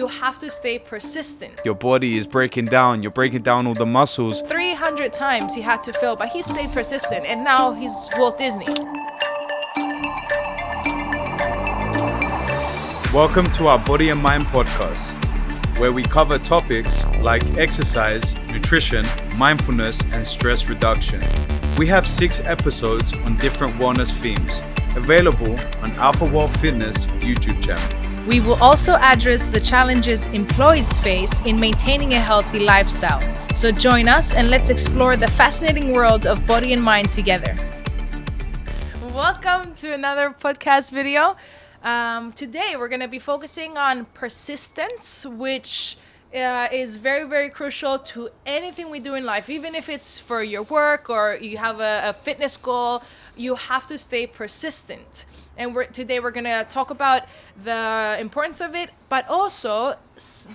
you have to stay persistent. Your body is breaking down. You're breaking down all the muscles. 300 times he had to fail, but he stayed persistent, and now he's Walt Disney. Welcome to our Body and Mind podcast, where we cover topics like exercise, nutrition, mindfulness, and stress reduction. We have 6 episodes on different wellness themes, available on Alpha World Fitness YouTube channel. We will also address the challenges employees face in maintaining a healthy lifestyle. So join us and let's explore the fascinating world of body and mind together. Welcome to another podcast video. Today we're going to be focusing on persistence, which is very, very crucial to anything we do in life. Even if it's for your work or you have a fitness goal, you have to stay persistent. And today we're going to talk about the importance of it, but also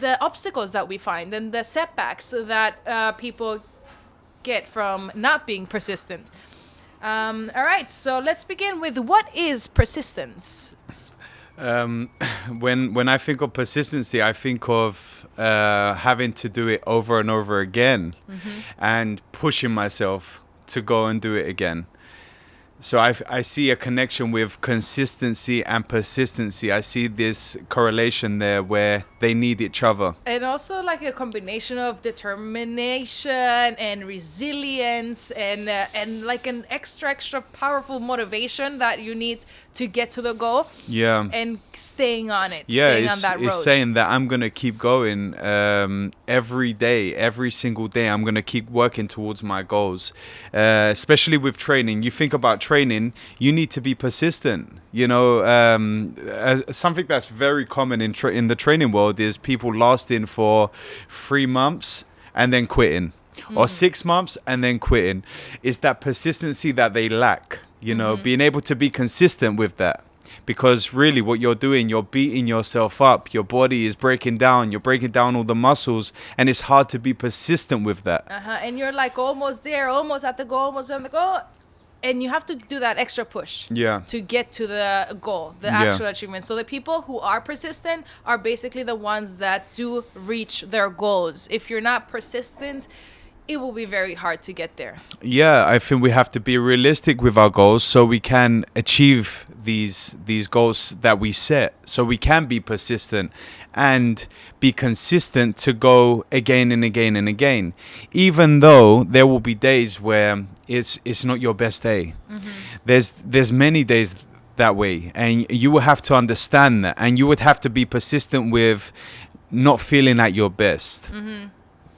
the obstacles that we find and the setbacks that people get from not being persistent. All right, so let's begin with what is persistence? When I think of persistency, I think of having to do it over and over again, and pushing myself to go and do it again. So I see a connection with consistency and persistency. I see this correlation there where they need each other. And also like a combination of determination and resilience and like an extra powerful motivation that you need to get to the goal. Yeah. And staying on it. Yeah, staying on that road. It's saying that I'm going to keep going every day, every single day. I'm going to keep working towards my goals, especially with training. You think about training, you need to be persistent. You know, something that's very common in the training world is people lasting for 3 months and then quitting, or 6 months and then quitting. It's that persistency that they lack, you know, being able to be consistent with that. Because really what you're doing, you're beating yourself up. Your body is breaking down. You're breaking down all the muscles. And it's hard to be persistent with that. And you're like almost there, almost at the goal, almost on the goal. And you have to do that extra push to get to the goal, the actual achievement. So the people who are persistent are basically the ones that do reach their goals. If you're not persistent, it will be very hard to get there. Yeah, I think we have to be realistic with our goals so we can achieve these goals that we set. So we can be persistent and be consistent to go again and again and again. Even though there will be days where it's not your best day. There's many days that way, and you will have to understand that, and you would have to be persistent with not feeling at your best.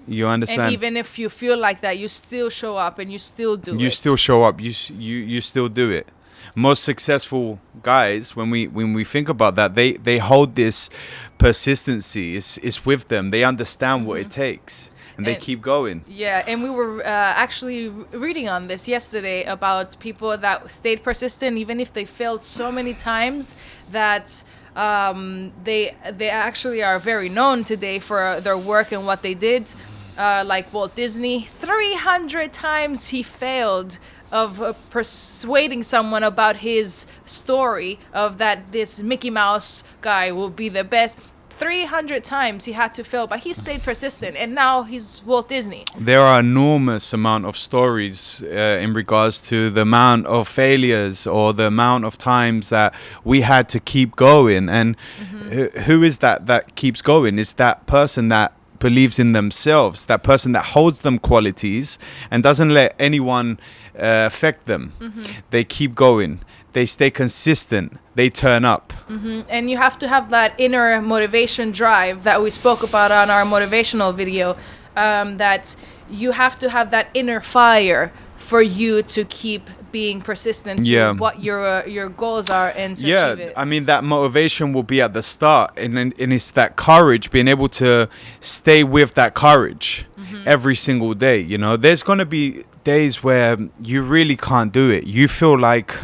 You understand? And even if you feel like that, you still show up and you still do it. You still show up. You still do it. Most successful guys, when we think about that, they hold this persistency. It's with them. They understand what it takes, and they keep going. Yeah, and we were actually reading on this yesterday about people that stayed persistent even if they failed so many times that they actually are very known today for their work and what they did. Like Walt Disney, 300 times he failed of persuading someone about his story of that this Mickey Mouse guy will be the best. 300 times he had to fail, but he stayed persistent, and now he's Walt Disney. There are enormous amount of stories in regards to the amount of failures or the amount of times that we had to keep going. And who is that keeps going? It's that person that believes in themselves, that person that holds them qualities and doesn't let anyone affect them. They keep going. They stay consistent. They turn up. And you have to have that inner motivation drive that we spoke about on our motivational video, that you have to have that inner fire for you to keep being persistent to what your goals are and to achieve it. I mean, that motivation will be at the start, and it's that courage, being able to stay with that courage every single day. You know, there's going to be days where you really can't do it. You feel like,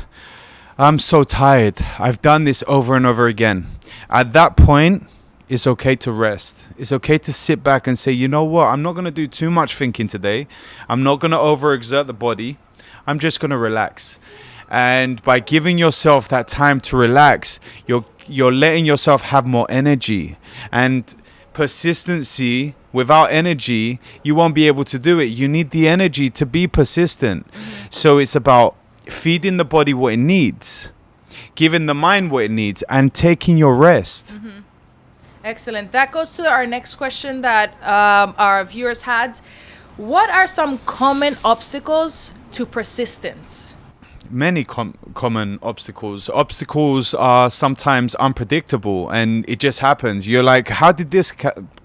I'm so tired. I've done this over and over again. At that point, it's okay to rest. It's okay to sit back and say, you know what? I'm not going to do too much thinking today. I'm not going to overexert the body. I'm just going to relax. And by giving yourself that time to relax, you're letting yourself have more energy. And persistency, without energy, you won't be able to do it. You need the energy to be persistent. So it's about feeding the body what it needs, giving the mind what it needs, and taking your rest. Excellent. That goes to our next question that our viewers had. What are some common obstacles to persistence? Many common obstacles. Obstacles are sometimes unpredictable, and it just happens. You're like, how did this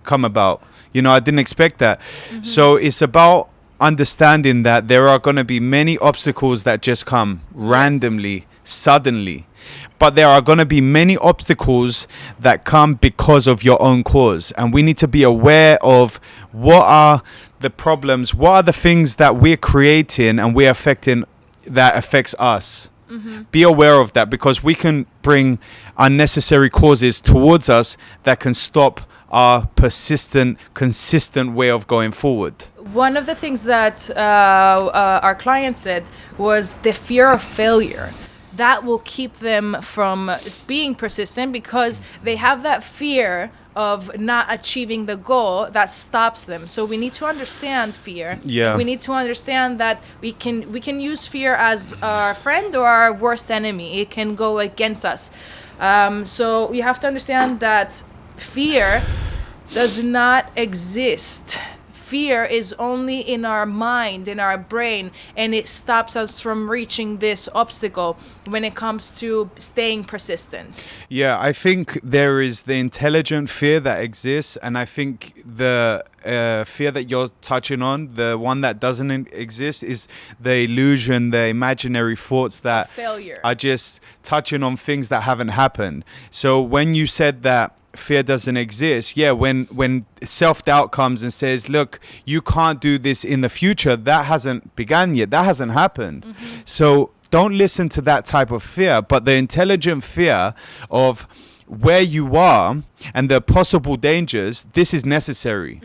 come about? I didn't expect that. So it's about understanding that there are going to be many obstacles that just come randomly, suddenly. But there are going to be many obstacles that come because of your own cause. And we need to be aware of what are the problems, what are the things that we're creating and we're affecting that affects us. Be aware of that, because we can bring unnecessary causes towards us that can stop our persistent, consistent way of going forward. One of the things that our client said was the fear of failure. That will keep them from being persistent, because they have that fear of not achieving the goal that stops them. So we need to understand fear. Yeah. We need to understand that we can use fear as our friend or our worst enemy. It can go against us. So we have to understand that fear does not exist. Fear is only in our mind, in our brain, and it stops us from reaching this obstacle when it comes to staying persistent. Yeah, I think there is the intelligent fear that exists, and I think the fear that you're touching on, the one that doesn't exist, is the illusion, the imaginary thoughts that Failure. are just touching on things that haven't happened. So when you said that fear doesn't exist, when self-doubt comes and says, look, you can't do this in the future, that hasn't begun yet, that hasn't happened. So don't listen to that type of fear, but the intelligent fear of where you are and the possible dangers, this is necessary.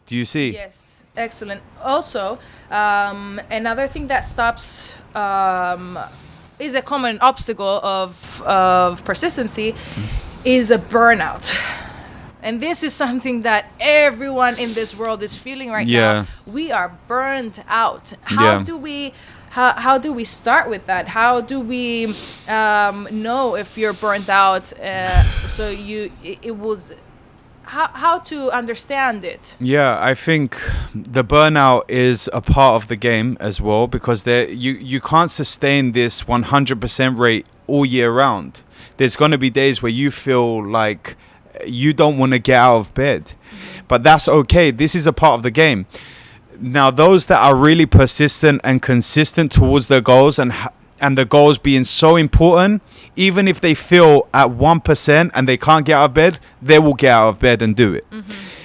Do you see? Yes, excellent. Also, another thing that stops is a common obstacle of persistency is a burnout. And this is something that everyone in this world is feeling right now. We are burned out. How do we start with that? How do we know if you're burnt out? How to understand it? Yeah, I think the burnout is a part of the game as well, because you can't sustain this 100% rate all year round. There's going to be days where you feel like you don't want to get out of bed, but that's okay. This is a part of the game. Now, those that are really persistent and consistent towards their goals, and the goals being so important, even if they feel at 1% and they can't get out of bed, they will get out of bed and do it.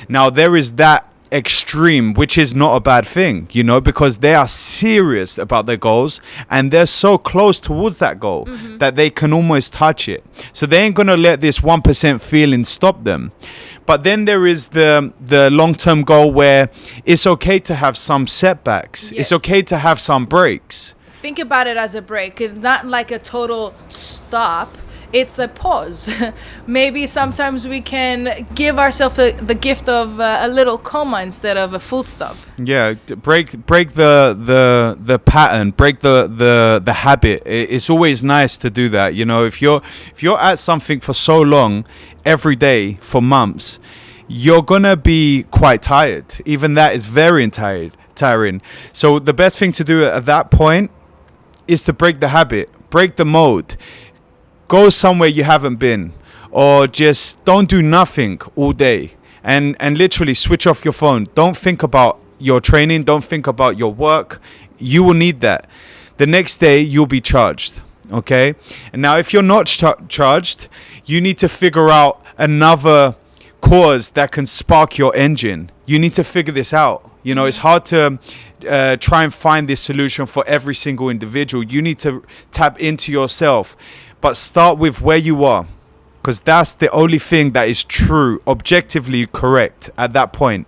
Now, there is that extreme, which is not a bad thing, because they are serious about their goals and they're so close towards that goal that they can almost touch it. So they ain't gonna let this 1% feeling stop them. But then there is the long-term goal where it's okay to have some setbacks. Yes. It's okay to have some breaks. Think about it as a break. It's not like a total stop. It's a pause. Maybe sometimes we can give ourselves the gift of a little comma instead of a full stop. Yeah, break the pattern, break the habit. It's always nice to do that. If you're at something for so long, every day for months, you're gonna be quite tired. Even that is very tiring. So the best thing to do at that point is to break the habit, break the mode. Go somewhere you haven't been, or just don't do nothing all day, and literally switch off your phone. Don't think about your training. Don't think about your work. You will need that. The next day you'll be charged. Okay. And now if you're not charged, you need to figure out another cause that can spark your engine. You need to figure this out. It's hard to try and find this solution for every single individual. You need to tap into yourself. But start with where you are, because that's the only thing that is true, objectively correct at that point.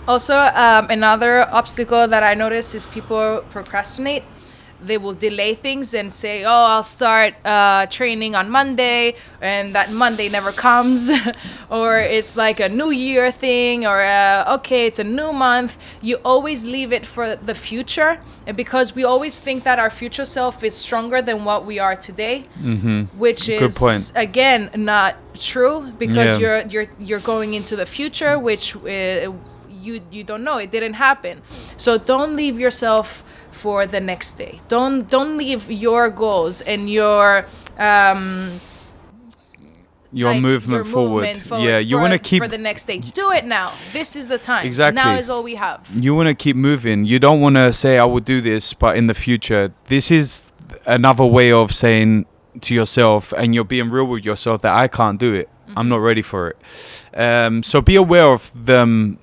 Also, another obstacle that I noticed is people procrastinate. they will delay things and say, oh, I'll start training on Monday, and that Monday never comes. Or it's like a new year thing, or okay, it's a new month. You always leave it for the future, and because we always think that our future self is stronger than what we are today, which Good is point. again not true, because Yeah. you're going into the future, which you don't know. It didn't happen. So don't leave yourself for the next day. Don't leave your goals and your like, movement your forward. movement Yeah, you want to keep for the next day. Do it now. This is the time. Exactly. Now is all we have. you want to keep moving. You don't want to say I will do this, but in the future, this is another way of saying to yourself, and you're being real with yourself, that I can't do it. I'm not ready for it. So be aware of them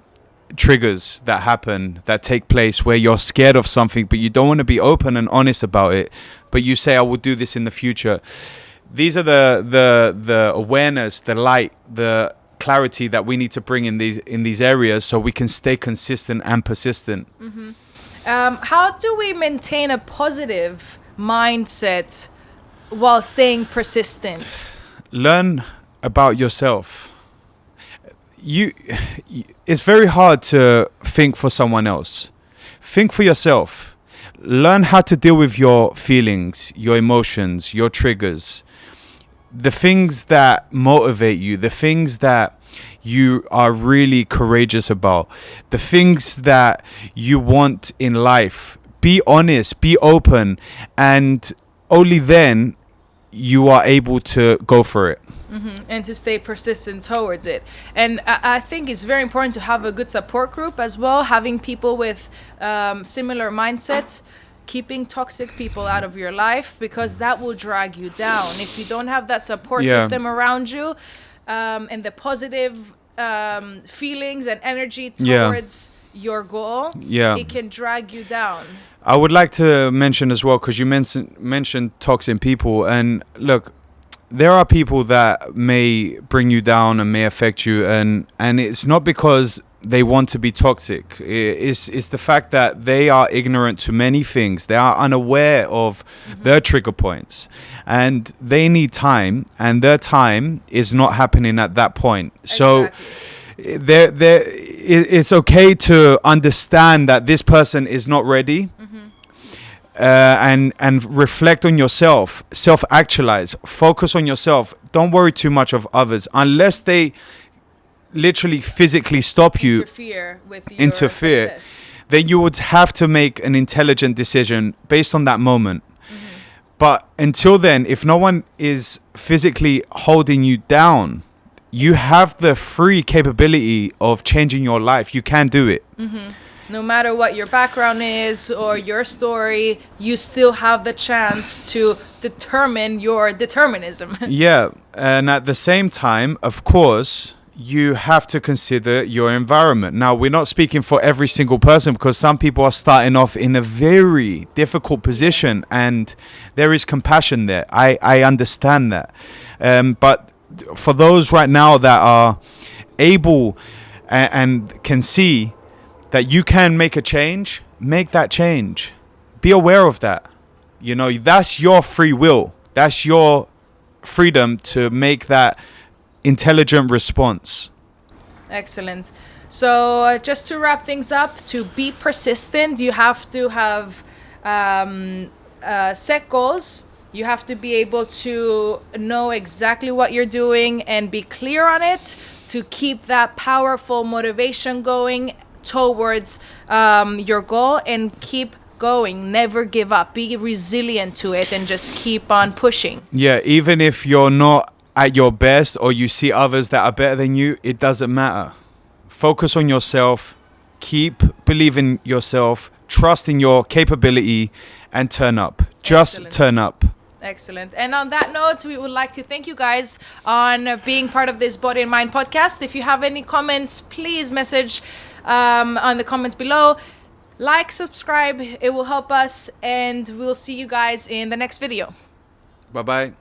triggers that happen, that take place, where you're scared of something, but you don't want to be open and honest about it, but you say I will do this in the future. These are the awareness, the light, the clarity that we need to bring in these areas, so we can stay consistent and persistent. How do we maintain a positive mindset while staying persistent? Learn about yourself. It's very hard to think for someone else. Think for yourself. Learn how to deal with your feelings, your emotions, your triggers, the things that motivate you, the things that you are really courageous about, the things that you want in life. Be honest, be open, and only then you are able to go for it. And to stay persistent towards it. And I think it's very important to have a good support group as well, having people with similar mindset, keeping toxic people out of your life, because that will drag you down. If you don't have that support system around you, and the positive feelings and energy towards your goal, it can drag you down. I would like to mention as well, because you mentioned toxic people, and look, there are people that may bring you down and may affect you, and it's not because they want to be toxic. It's the fact that they are ignorant to many things. They are unaware of their trigger points, and they need time, and their time is not happening at that point. So it's okay to understand that this person is not ready. And reflect on yourself, self-actualize, focus on yourself. Don't worry too much of others, unless they literally physically stop you, interfere with your success. Then you would have to make an intelligent decision based on that moment. But until then, if no one is physically holding you down, you have the free capability of changing your life. You can do it. No matter what your background is or your story, you still have the chance to determine your determinism. And at the same time, of course, you have to consider your environment. Now, we're not speaking for every single person, because some people are starting off in a very difficult position, and there is compassion there. I understand that. But for those right now that are able and can see that you can make a change, make that change. Be aware of that. You know, that's your free will. That's your freedom to make that intelligent response. Excellent. So just to wrap things up, to be persistent, you have to have set goals. You have to be able to know exactly what you're doing and be clear on it, to keep that powerful motivation going towards your goal, and keep going. Never give up. Be resilient to it, and just keep on pushing. Even if you're not at your best, or you see others that are better than you, it doesn't matter. Focus on yourself. Keep believing yourself. Trust in your capability, and turn up. Just turn up. Excellent. And on that note, we would like to thank you guys on being part of this Body and Mind podcast. If you have any comments, please message on the comments below. Like, subscribe, it will help us, and we'll see you guys in the next video. Bye-bye.